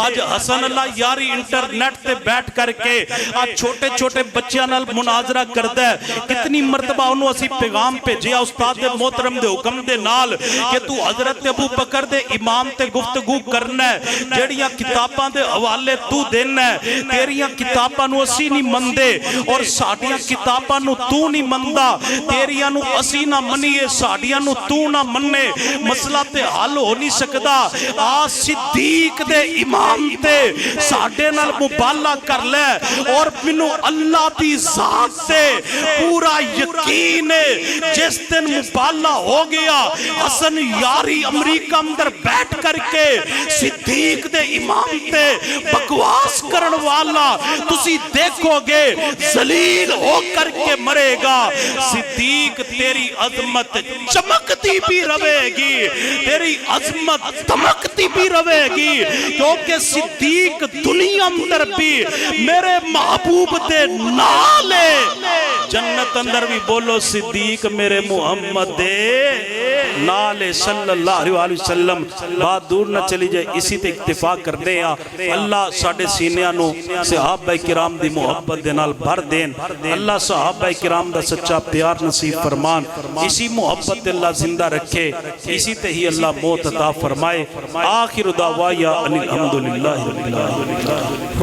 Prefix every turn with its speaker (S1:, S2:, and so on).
S1: آج حسن اللہ یاری انٹرنیٹ تے بیٹھ کر کے آج چھوٹے چھوٹے بچیاں نال مناظرہ کردہ ہے. کتنی مرتبہ انہوں اسی پیغام پہ جیا استاد محترم دے حکم دے نال کہ تو حضرت ابو بکر دے امام تے گفتگو کرنا ہے, جڑیاں کتاباں دے حوالے تو دینا ہے, تیریاں کتاباں نو اسی نہیں مندے اور ساڑیاں کتاباں نو تو نہیں مندہ, تیریاں نو اسی نہ منیے ساڑیاں نو تو نہ مننے, مسئلہ تے حل ہو نہیں سکدا. صدیق دے امام تے ساڑے نال مبالہ کر لے اور منو اللہ دی ذات تے پورا یقین ہے. جس دن مبالہ ہو گیا حسن یاری امریکہ اندر بیٹھ کر کے صدیق دے امام تے بکواس کرن والا تسی دیکھو گے ذلیل ہو کر کے مرے گا. صدیق تیری عظمت چمکتی بھی رہے گی, تیری عظمت دمکتی بھی رہے گی, کیونکہ صدیق دنیا اندر بھی میرے محبوب دے نالے. جنت اندر بھی بولو صدیق میرے محمد دے نالے صلی اللہ علیہ وسلم. بات دور نہ چلی جائے, اسی تے اکتفا کرنے ہیں. اللہ ساڑھے سینیاں نو صحابہ کرام دی محبت دے نال بھر دین. اللہ صحابہ کرام دا سچا پیار نصیب فرمان, اسی محبت اللہ زندہ رکھے, اسی تے ہی اللہ موت عطا فرمائے. آخر دعوایا الحمدللہ رب العالمین.